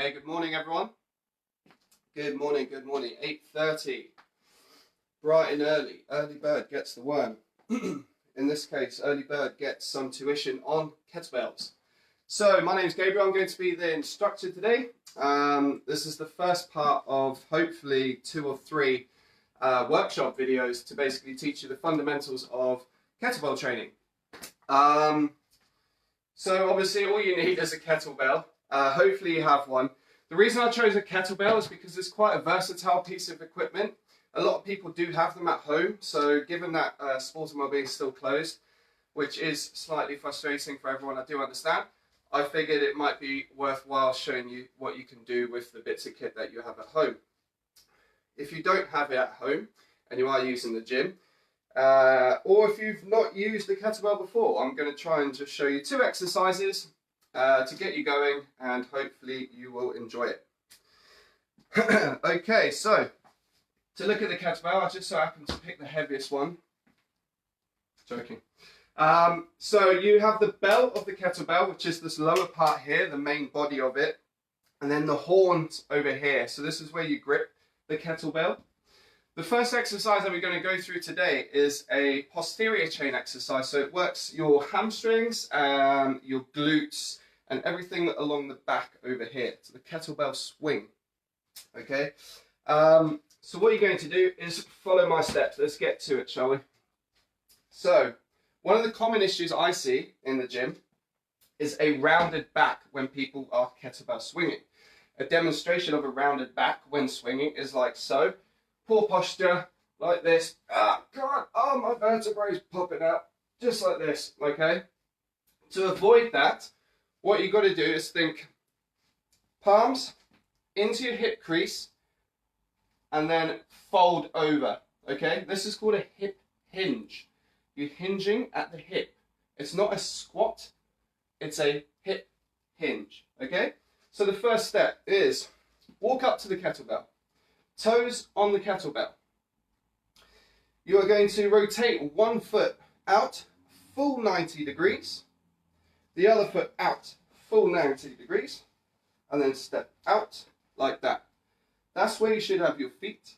Okay, good morning everyone. Good morning, 8:30. Bright and early. Early bird gets the worm. In this case, early bird gets some tuition on kettlebells. So, my name is Gabriel. I'm going to be the instructor today. This is the first part of hopefully 2 or 3 workshop videos to basically teach you the fundamentals of kettlebell training. So obviously all you need is a kettlebell. Hopefully you have one. The reason I chose a kettlebell is because it's quite a versatile piece of equipment. A lot of people do have them at home, so given that Sport and Wellbeing is still closed, which is slightly frustrating for everyone, I do understand, I figured it might be worthwhile showing you what you can do with the bits of kit that you have at home. If you don't have it at home and you are using the gym, or if you've not used the kettlebell before, I'm going to try and just show you 2 exercises to get you going, and hopefully you will enjoy it. Okay, so to look at the kettlebell, I just so happened to pick the heaviest one. Joking. So you have the belt of the kettlebell, which is this lower part here, the main body of it, and then the horns over here. So this is where you grip the kettlebell. The first exercise that we're going to go through today is a posterior chain exercise. So it works your hamstrings, your glutes, and everything along the back over here. So the kettlebell swing. Okay. So what you're going to do is follow my steps. Let's get to it, shall we? So one of the common issues I see in the gym is a rounded back when people are kettlebell swinging. A demonstration of a rounded back when swinging is like so. Poor posture, like this. Ah, God, oh, my vertebrae's popping out. Just like this, okay? To avoid that, what you've got to do is think palms into your hip crease and then fold over, okay? This is called a hip hinge. You're hinging at the hip. It's not a squat, it's a hip hinge, okay? So the first step is walk up to the kettlebell. Toes on the kettlebell. You are going to rotate one foot out, full 90 degrees. The other foot out, full 90 degrees. And then step out like that. That's where you should have your feet.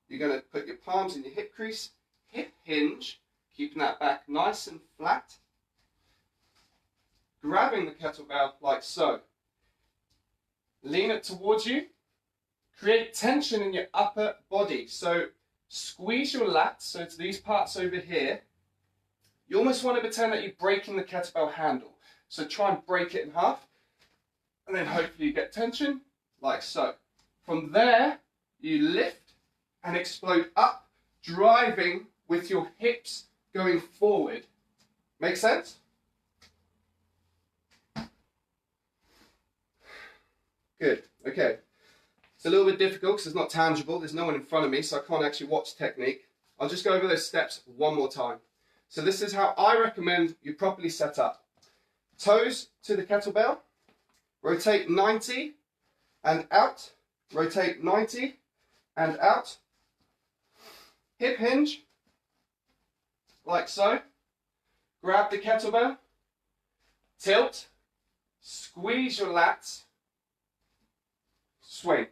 You're going to put your palms in your hip crease, hip hinge, keeping that back nice and flat. Grabbing the kettlebell like so. Lean it towards you. Create tension in your upper body. So squeeze your lats, so it's these parts over here. You almost want to pretend that you're breaking the kettlebell handle. So try and break it in half. And then hopefully you get tension, like so. From there, you lift and explode up, driving with your hips going forward. Make sense? Good, okay. It's a little bit difficult because it's not tangible. There's no one in front of me, so I can't actually watch technique. I'll just go over those steps one more time. So this is how I recommend you properly set up. Toes to the kettlebell. Rotate 90 and out. Rotate 90 and out. Hip hinge, like so. Grab the kettlebell. Tilt. Squeeze your lats. Swing.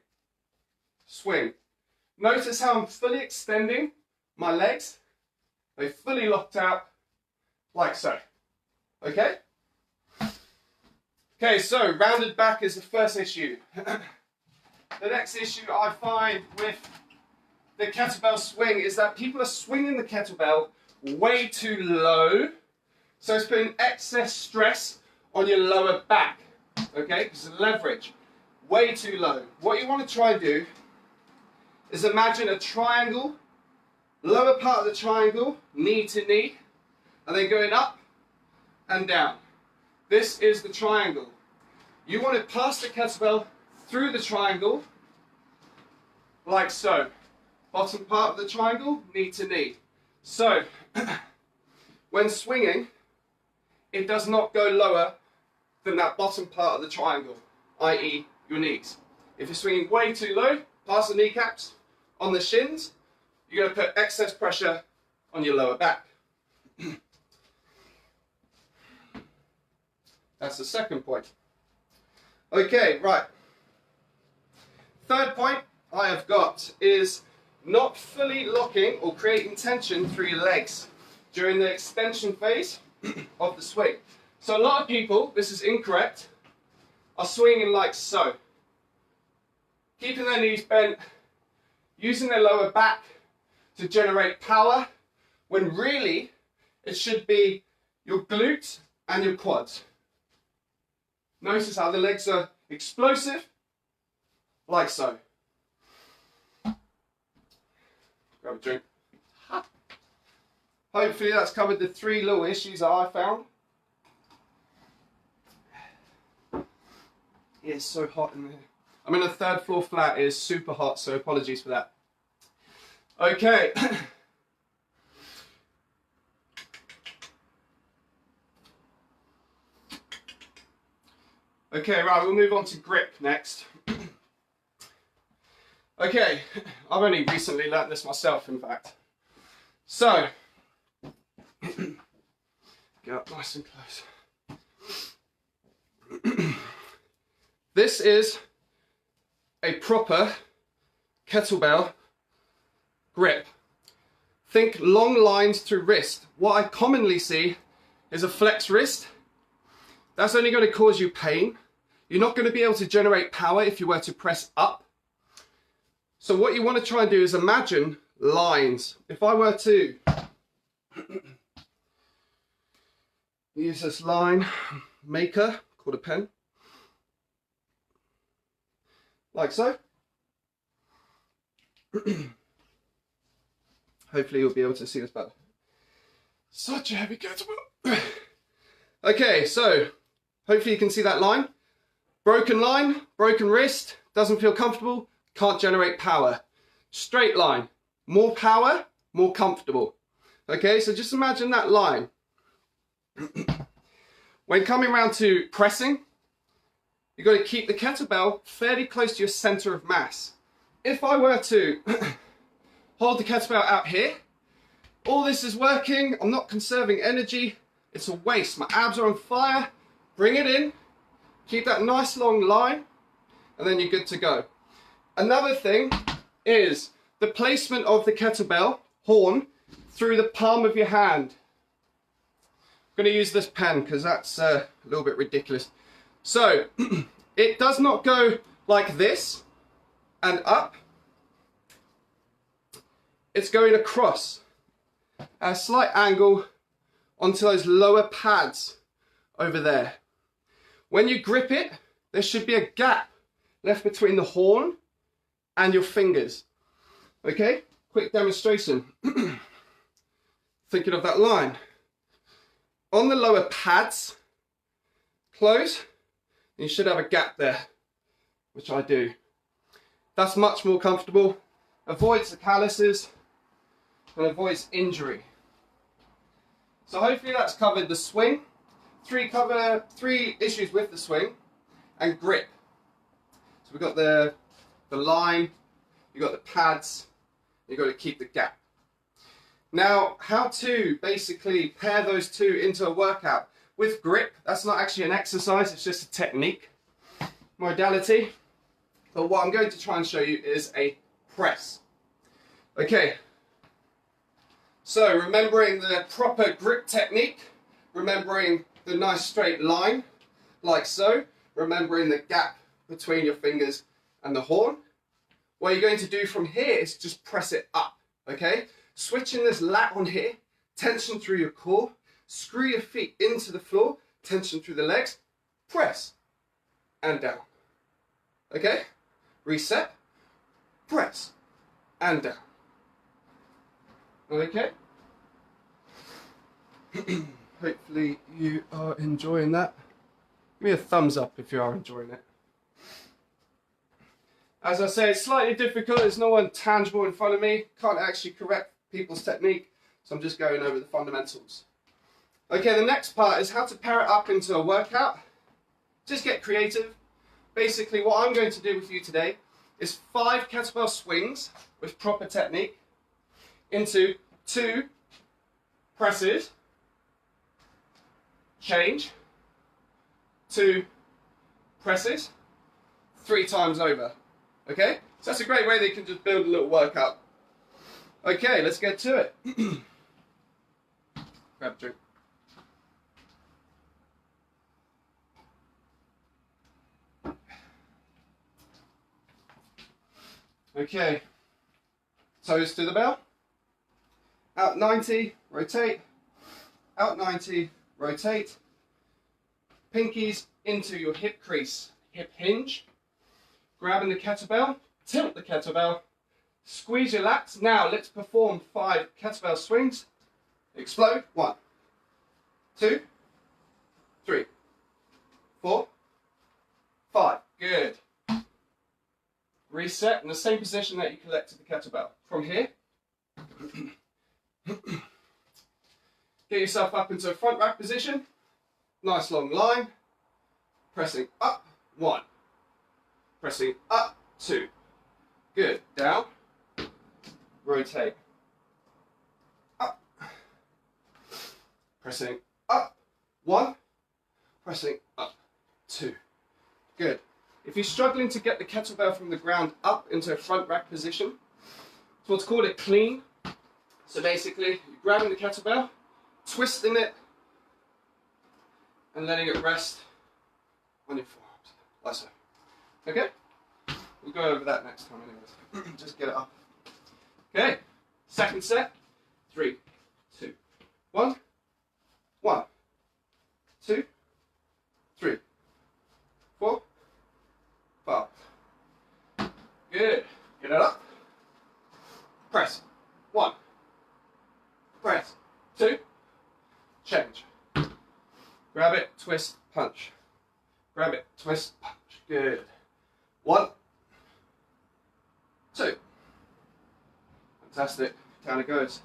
Swing. Notice how I'm fully extending my legs. They're fully locked out, like so. Okay? Okay, so rounded back is the first issue. The next issue I find with the kettlebell swing is that people are swinging the kettlebell way too low. So it's putting excess stress on your lower back. Okay? Because of leverage. Way too low. What you want to try and do is imagine a triangle, lower part of the triangle, knee to knee, and then going up and down. This is the triangle. You want to pass the kettlebell through the triangle, like so. Bottom part of the triangle, knee to knee. So, when swinging, it does not go lower than that bottom part of the triangle, i.e. your knees. If you're swinging way too low, past the kneecaps, on the shins, you're going to put excess pressure on your lower back. That's the second point. Okay, right. Third point I have got is not fully locking or creating tension through your legs during the extension phase of the swing. So a lot of people, this is incorrect, are swinging like so. Keeping their knees bent, using their lower back to generate power, when really it should be your glutes and your quads. Notice how the legs are explosive, like so. Grab a drink. Hopefully that's covered the 3 little issues that I found. It's so hot in there. I'm in a 3rd floor flat. It is super hot, so apologies for that. Okay. Okay, right, we'll move on to grip next. Okay, I've only recently learnt this myself, in fact. So, get up nice and close. This is a proper kettlebell grip. Think long lines through wrist. What I commonly see is a flex wrist. That's only going to cause you pain. You're not going to be able to generate power if you were to press up. So what you want to try and do is imagine lines. If I were to use this line maker called a pen, like so. Hopefully you'll be able to see this better. Such a heavy kettlebell. Okay, so hopefully you can see that line. Broken line, broken wrist, doesn't feel comfortable, can't generate power. Straight line, more power, more comfortable. Okay, so just imagine that line. When coming around to pressing, you've got to keep the kettlebell fairly close to your center of mass. If I were to hold the kettlebell out here, all this is working, I'm not conserving energy, it's a waste. My abs are on fire, bring it in, keep that nice long line, and then you're good to go. Another thing is the placement of the kettlebell horn through the palm of your hand. I'm going to use this pen because that's a little bit ridiculous. So, it does not go like this and up. It's going across at a slight angle onto those lower pads over there. When you grip it, there should be a gap left between the horn and your fingers. Okay, quick demonstration. Thinking of that line. On the lower pads, close, and you should have a gap there, which I do. That's much more comfortable, avoids the calluses, and avoids injury. So hopefully that's covered the swing, 3 issues with the swing, and grip. So we've got the line, you've got the pads, you've got to keep the gap. Now, how to basically pair those 2 into a workout. With grip, that's not actually an exercise, it's just a technique, modality. But what I'm going to try and show you is a press. Okay, so remembering the proper grip technique, remembering the nice straight line, like so, remembering the gap between your fingers and the horn. What you're going to do from here is just press it up, okay? Switching this lat on here, tension through your core, screw your feet into the floor, tension through the legs, press, and down. Okay? Reset, press, and down. Okay? Hopefully you are enjoying that. Give me a thumbs up if you are enjoying it. As I say, it's slightly difficult, there's no one tangible in front of me, can't actually correct people's technique, so I'm just going over the fundamentals. Okay, the next part is how to pair it up into a workout. Just get creative. Basically, what I'm going to do with you today is 5 kettlebell swings with proper technique into 2 presses, change, 2 presses, 3 times over. Okay, so that's a great way that you can just build a little workout. Okay, let's get to it. Grab a drink. Okay, toes to the bell. Out 90, rotate. Out 90, rotate. Pinkies into your hip crease, hip hinge. Grabbing the kettlebell, tilt the kettlebell, squeeze your lats. Now let's perform 5 kettlebell swings. Explode. 1, 2, 3, 4, 5. Good. Reset in the same position that you collected the kettlebell. From here, get yourself up into a front rack position. Nice long line. Pressing up. 1. Pressing up. 2. Good. Down. Rotate. Up. Pressing up. 1. Pressing up. 2. Good. If you're struggling to get the kettlebell from the ground up into a front rack position, it's what's called a clean. So basically, you're grabbing the kettlebell, twisting it, and letting it rest on your forearms, like so. Okay? We'll go over that next time anyways. Just get it up. Okay, second set. 3, 2, 1. 1, 2, 3, 4, 5. Good. Get it up. Press. 1. Press. 2. Change. Grab it, twist, punch. Grab it, twist, punch. Good. 1, 2. Fantastic. Down it goes.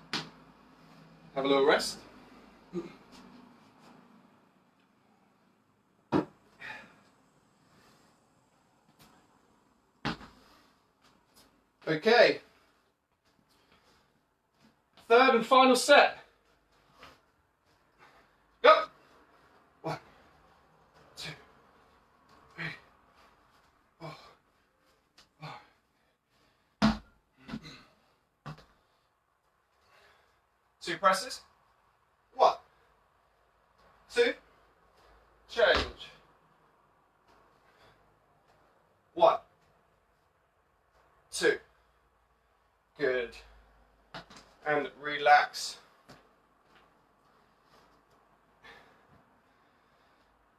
Have a little rest. Okay. Third and final set. Go. 1, 2, 3, 4, 5. 2 presses. 1, 2. Change. 1, 2. Good. And relax.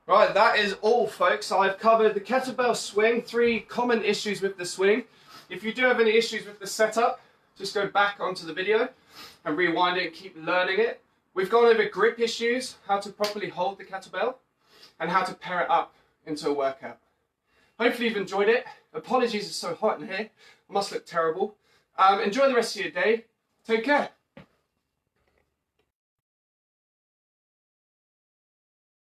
Right, that is all, folks. I've covered the kettlebell swing, 3 common issues with the swing. If you do have any issues with the setup, just go back onto the video and rewind it and keep learning it. We've gone over grip issues, how to properly hold the kettlebell, and how to pair it up into a workout. Hopefully you've enjoyed it. Apologies, it's so hot in here. I must look terrible. Enjoy the rest of your day. Take care.